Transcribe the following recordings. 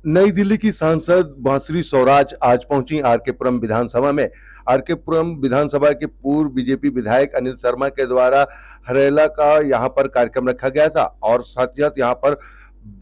नई दिल्ली की सांसद बांसुरी स्वराज आज पहुंची आरके पुरम विधानसभा में। आरके पुरम विधानसभा के पूर्व बीजेपी विधायक अनिल शर्मा के द्वारा हरेला का यहां पर कार्यक्रम रखा गया था और साथ ही साथ यहां पर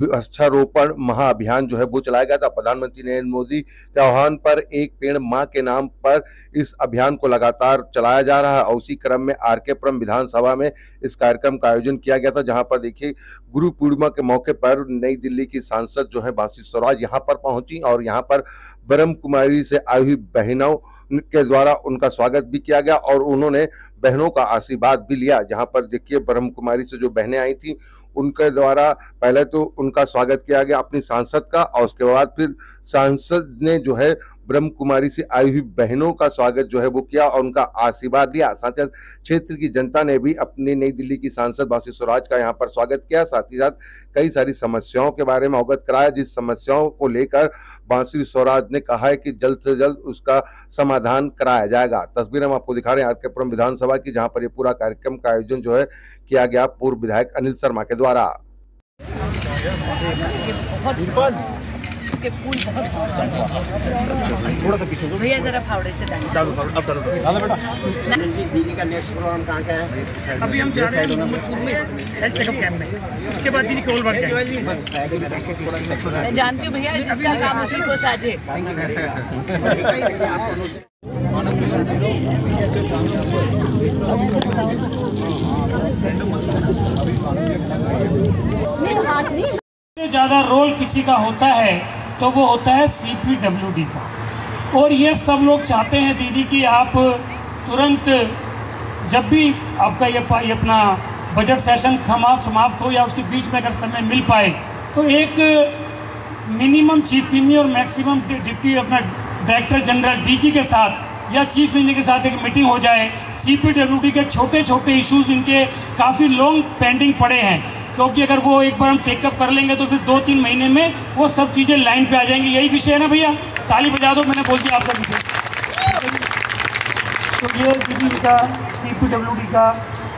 वृक्षारोपण महाअभियान जो है वो चलाया गया था। प्रधानमंत्री नरेंद्र मोदी के आह्वान पर एक पेड़ मां के नाम पर इस अभियान को लगातार चलाया जा रहा है और उसी क्रम में आरके पुरम विधानसभा में इस कार्यक्रम का आयोजन किया गया था, जहां पर देखिए गुरु पूर्णिमा के मौके पर नई दिल्ली की सांसद जो है बांसुरी स्वराज यहां पर पहुंची और यहां पर ब्रह्म कुमारी से आई हुई बहनों के द्वारा उनका स्वागत भी किया गया और उन्होंने बहनों का आशीर्वाद भी लिया। जहां पर देखिए ब्रह्म कुमारी से जो बहनें आई थी उनके द्वारा पहले तो उनका स्वागत किया गया अपनी सांसद का और उसके बाद फिर सांसद ने जो है ब्रह्म कुमारी से आई हुई बहनों का स्वागत जो है वो किया और उनका आशीर्वाद लिया। साथ ही क्षेत्र की जनता ने भी अपनी नई दिल्ली की सांसद बांसुरी स्वराज का यहाँ पर स्वागत किया। साथ ही साथ कई सारी समस्याओं के बारे में अवगत कराया, जिस समस्याओं को लेकर बांसुरी स्वराज ने कहा है कि जल्द से जल्द उसका समाधान कराया जाएगा। तस्वीर हम आपको दिखा रहे हैं आरके पुरम विधानसभा की, जहां पर ये पूरा कार्यक्रम का आयोजन जो है किया गया पूर्व विधायक अनिल शर्मा के द्वारा। इसके फूल थोड़ा सा पीछे भैया जरा फावड़े से डालो बेटा। दीदी का नेक्स्ट प्रोग्राम कहाँ का है? अभी हम जा रहे हैं हेल्थ चेकअप कैंप में, उसके बाद दीदी सोल बाग जाएंगे। मैं जानती हूँ भैया जिसका काम उसी को साझे। ज़्यादा रोल किसी का होता है तो वो होता है CPWD का, और ये सब लोग चाहते हैं दीदी कि आप तुरंत जब भी आपका ये अपना बजट सेशन समाप्त हो या उसके बीच में अगर समय मिल पाए तो एक मिनिमम चीफ इंजीनियर और मैक्सिमम डिप्टी अपना डायरेक्टर जनरल DG के साथ या चीफ इंजीनियर के साथ एक मीटिंग हो जाए। CPWD के छोटे छोटे इश्यूज इनके काफ़ी लॉन्ग पेंडिंग पड़े हैं, क्योंकि अगर वो एक बार हम टेकअप कर लेंगे तो फिर 2-3 महीने में वो सब चीज़ें लाइन पे आ जाएंगी। यही विषय है ना भैया? ताली बजा दो, मैंने बोल दिया आपका विषय। तो ये दीदी का CPWD का,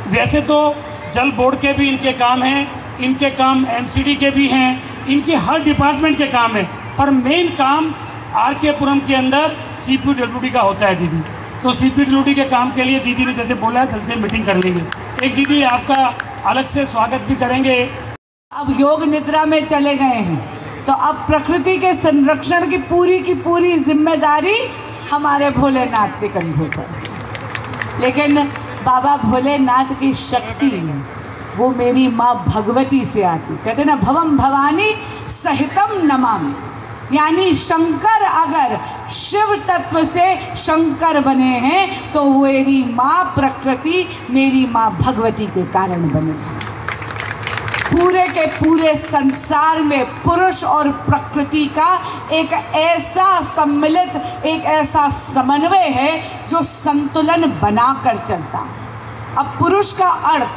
वैसे तो जल बोर्ड के भी इनके काम हैं, इनके काम MCD के भी हैं, इनके हर डिपार्टमेंट के काम है, पर मेन काम आरके पुरम के अंदर CPWD का होता है दीदी। तो CPWD के काम के लिए दीदी ने जैसे बोला चलते मीटिंग कर लेंगे। एक दीदी आपका अलग से स्वागत भी करेंगे। अब योग निद्रा में चले गए हैं तो अब प्रकृति के संरक्षण की पूरी जिम्मेदारी हमारे भोलेनाथ के कंधों पर। लेकिन बाबा भोलेनाथ की शक्ति वो मेरी माँ भगवती से आती। कहते ना भवम भवानी सहितम नमामि, यानी शंकर अगर शिव तत्व से शंकर बने हैं तो मेरी माँ प्रकृति, मेरी माँ भगवती के कारण बने हैं। पूरे के पूरे संसार में पुरुष और प्रकृति का एक ऐसा सम्मिलित, एक ऐसा समन्वय है जो संतुलन बनाकर चलता है। अब पुरुष का अर्थ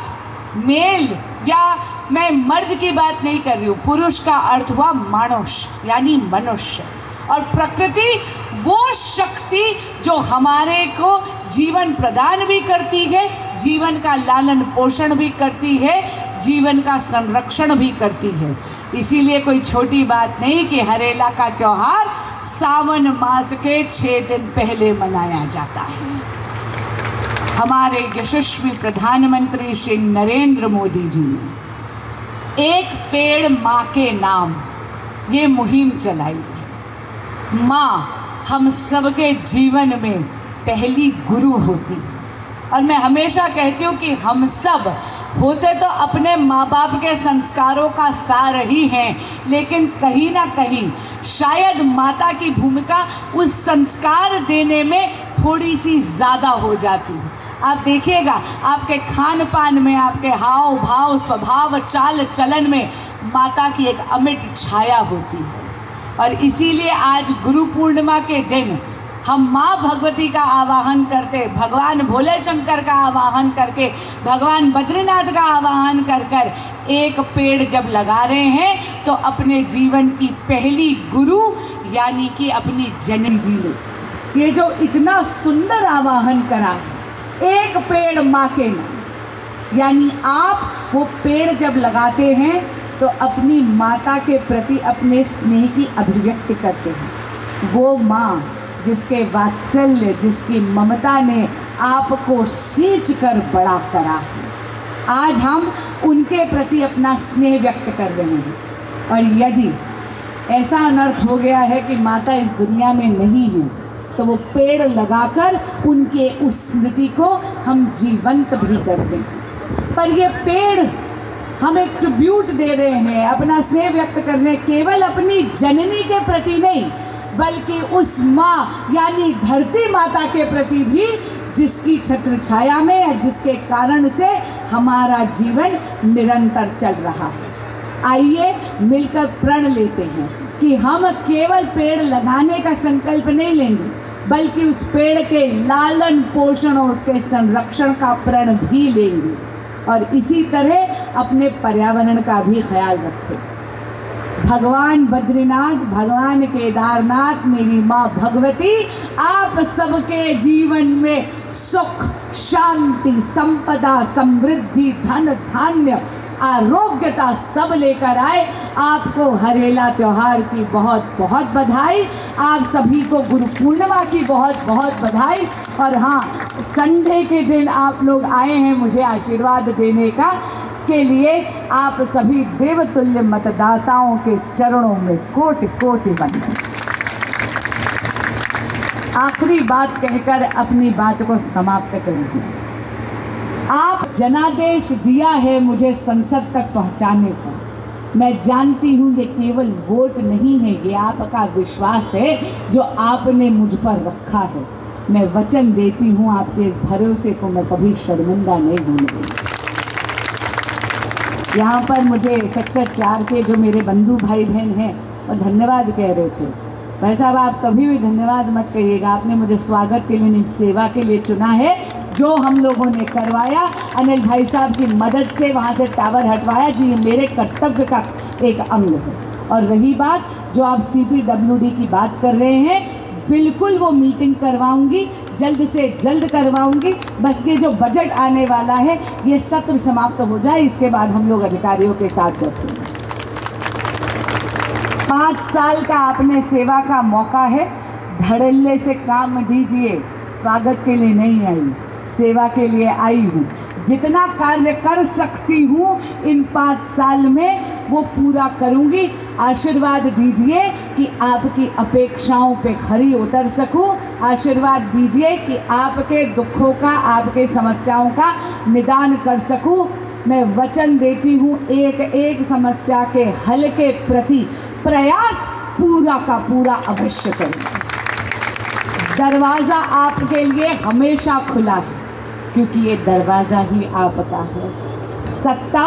मेल, या मैं मर्द की बात नहीं कर रही हूँ, पुरुष का अर्थ हुआ मानुष यानी मनुष्य, और प्रकृति वो शक्ति जो हमारे को जीवन प्रदान भी करती है, जीवन का लालन पोषण भी करती है, जीवन का संरक्षण भी करती है। इसीलिए कोई छोटी बात नहीं कि हरेला का त्योहार सावन मास के 6 दिन पहले मनाया जाता है। हमारे यशस्वी प्रधानमंत्री श्री नरेंद्र मोदी जी ने एक पेड़ माँ के नाम ये मुहिम चलाई है। माँ हम सबके जीवन में पहली गुरु होती है, और मैं हमेशा कहती हूँ कि हम सब होते तो अपने माँ बाप के संस्कारों का सार ही हैं, लेकिन कहीं ना कहीं शायद माता की भूमिका उस संस्कार देने में थोड़ी सी ज़्यादा हो जाती है। आप देखिएगा आपके खान पान में, आपके हाव भाव, स्वभाव, चाल चलन में माता की एक अमिट छाया होती है। और इसीलिए आज गुरु पूर्णिमा के दिन हम माँ भगवती का आवाहन करते, भगवान भोले शंकर का आवाहन करके, भगवान बद्रीनाथ का आवाहन कर कर एक पेड़ जब लगा रहे हैं तो अपने जीवन की पहली गुरु यानी कि अपनी जननी जी ने ये जो इतना सुंदर आवाहन करा है, एक पेड़ माँ के नाम, यानी आप वो पेड़ जब लगाते हैं तो अपनी माता के प्रति अपने स्नेह की अभिव्यक्ति करते हैं। वो माँ जिसके वात्सल्य, जिसकी ममता ने आपको सींच कर बड़ा करा है, आज हम उनके प्रति अपना स्नेह व्यक्त कर रहे हैं। और यदि ऐसा अनर्थ हो गया है कि माता इस दुनिया में नहीं है, तो वो पेड़ लगाकर उनके उस स्मृति को हम जीवंत भी करते हैं। पर ये पेड़ हम एक ट्रिब्यूट दे रहे हैं, अपना स्नेह व्यक्त करने केवल अपनी जननी के प्रति नहीं, बल्कि उस माँ यानी धरती माता के प्रति भी, जिसकी छत्र छाया में या जिसके कारण से हमारा जीवन निरंतर चल रहा है। आइए मिलकर प्रण लेते हैं कि हम केवल पेड़ लगाने का संकल्प नहीं लेंगे, बल्कि उस पेड़ के लालन पोषण और उसके संरक्षण का प्रण भी लेंगे, और इसी तरह अपने पर्यावरण का भी ख्याल रखें। भगवान बद्रीनाथ, भगवान केदारनाथ, मेरी माँ भगवती आप सबके जीवन में सुख, शांति, संपदा, समृद्धि, धन धान्य, आरोग्यता सब लेकर आए। आपको हरेला त्योहार की बहुत बहुत बधाई। आप सभी को गुरु पूर्णिमा की बहुत बहुत बधाई। और हाँ, संडे के दिन आप लोग आए हैं मुझे आशीर्वाद देने का के लिए। आप सभी देवतुल्य मतदाताओं के चरणों में कोटि कोटि वंदन। आखिरी बात कहकर अपनी बात को समाप्त करूंगी। आप जनादेश दिया है मुझे संसद तक पहुंचाने का। मैं जानती हूँ ये केवल वोट नहीं है, ये आपका विश्वास है जो आपने मुझ पर रखा है। मैं वचन देती हूँ आपके इस भरोसे को मैं कभी शर्मिंदा नहीं होने दूँगी। यहाँ पर मुझे सेक्टर 4 के जो मेरे बंधु भाई बहन हैं वो धन्यवाद कह रहे थे। भाई साहब, आप कभी भी धन्यवाद मत कहिएगा, आपने मुझे स्वागत के लिए नहीं, सेवा के लिए चुना है। जो हम लोगों ने करवाया, अनिल भाई साहब की मदद से वहाँ से टावर हटवाया जी, ये मेरे कर्तव्य का एक अंग है। और रही बात जो आप CPWD की बात कर रहे हैं, बिल्कुल वो मीटिंग करवाऊंगी, जल्द से जल्द करवाऊंगी। बस ये जो बजट आने वाला है ये सत्र समाप्त हो जाए, इसके बाद हम लोग अधिकारियों के साथ करते हैं। 5 साल का आपने सेवा का मौका है, धड़ल्ले से काम दीजिए। स्वागत के लिए नहीं आई, सेवा के लिए आई हूँ। जितना कार्य कर सकती हूँ इन 5 साल में वो पूरा करूँगी। आशीर्वाद दीजिए कि आपकी अपेक्षाओं पे खरी उतर सकूँ। आशीर्वाद दीजिए कि आपके दुखों का, आपके समस्याओं का निदान कर सकूँ। मैं वचन देती हूँ एक एक समस्या के हल के प्रति प्रयास पूरा का पूरा अवश्य करूँगी। दरवाज़ा आपके लिए हमेशा खुला है, क्योंकि ये दरवाज़ा ही आपका है। सत्ता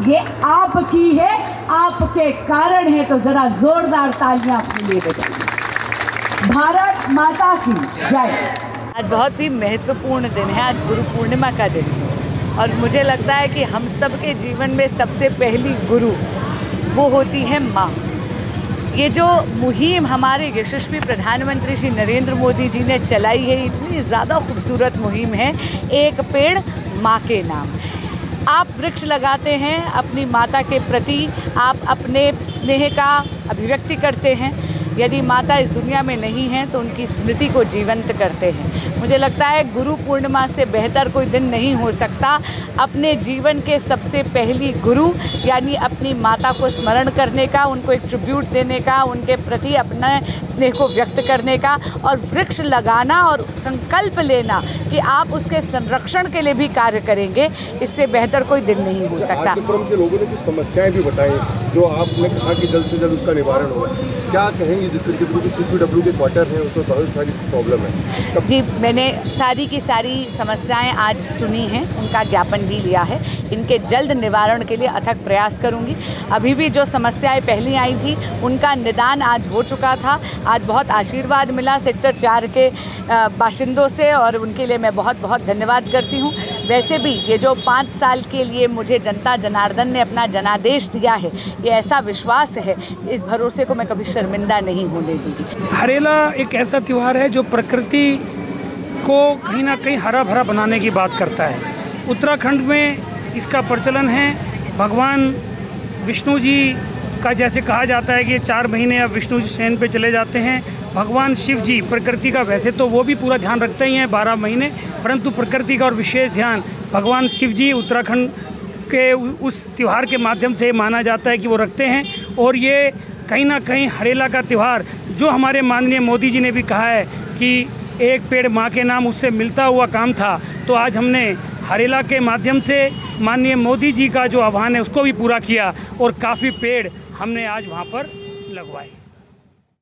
ये आपकी है, आपके कारण है, तो ज़रा ज़ोरदार तालियां अपने लिए बजाइए। भारत माता की जय। आज बहुत ही महत्वपूर्ण दिन है, आज गुरु पूर्णिमा का दिन है, और मुझे लगता है कि हम सब के जीवन में सबसे पहली गुरु वो होती है माँ। ये जो मुहिम हमारे यशस्वी प्रधानमंत्री श्री नरेंद्र मोदी जी ने चलाई है, इतनी ज़्यादा खूबसूरत मुहिम है, एक पेड़ माँ के नाम। आप वृक्ष लगाते हैं अपनी माता के प्रति, आप अपने स्नेह का अभिव्यक्ति करते हैं। यदि माता इस दुनिया में नहीं है तो उनकी स्मृति को जीवंत करते हैं। मुझे लगता है गुरु पूर्णिमा से बेहतर कोई दिन नहीं हो सकता अपने जीवन के सबसे पहली गुरु यानी अपनी माता को स्मरण करने का, उनको एक ट्रिब्यूट देने का, उनके प्रति अपने स्नेह को व्यक्त करने का, और वृक्ष लगाना और संकल्प लेना कि आप उसके संरक्षण के लिए भी कार्य करेंगे। इससे बेहतर कोई दिन नहीं हो सकता। के लोगों ने कुछ समस्याएं भी बताई जो आपने कहा कि जल्द से जल्द उसका निवारण होगा, क्या कहेंगे? जिस तरीके से CPWD के क्वार्टर है उसमें बहुत सारी प्रॉब्लम है। जी, मैंने सारी की सारी समस्याएं आज सुनी हैं, उनका ज्ञापन भी लिया है। इनके जल्द निवारण के लिए अथक प्रयास करूंगी। अभी भी जो समस्याएं पहली आई थी उनका निदान आज हो चुका था। आज बहुत आशीर्वाद मिला सेक्टर 4 के बाशिंदों से, और उनके लिए मैं बहुत बहुत धन्यवाद करती हूँ। वैसे भी ये जो 5 साल के लिए मुझे जनता जनार्दन ने अपना जनादेश दिया है, ये ऐसा विश्वास है, इस भरोसे को मैं कभी शर्मिंदा नहीं होने दूँगी। हरेला एक ऐसा त्यौहार है जो प्रकृति को कहीं ना कहीं हरा भरा बनाने की बात करता है। उत्तराखंड में इसका प्रचलन है। भगवान विष्णु जी का जैसे कहा जाता है कि 4 महीने अब विष्णु जी शयन पे चले जाते हैं। भगवान शिव जी प्रकृति का वैसे तो वो भी पूरा ध्यान रखते ही हैं 12 महीने, परंतु प्रकृति का और विशेष ध्यान भगवान शिव जी उत्तराखंड के उस त्यौहार के माध्यम से माना जाता है कि वो रखते हैं। और ये कहीं ना कहीं हरेला का त्यौहार, जो हमारे माननीय मोदी जी ने भी कहा है कि एक पेड़ माँ के नाम, उससे मिलता हुआ काम था, तो आज हमने हरेला के माध्यम से माननीय मोदी जी का जो आह्वान है उसको भी पूरा किया और काफ़ी पेड़ हमने आज वहाँ पर लगवाए।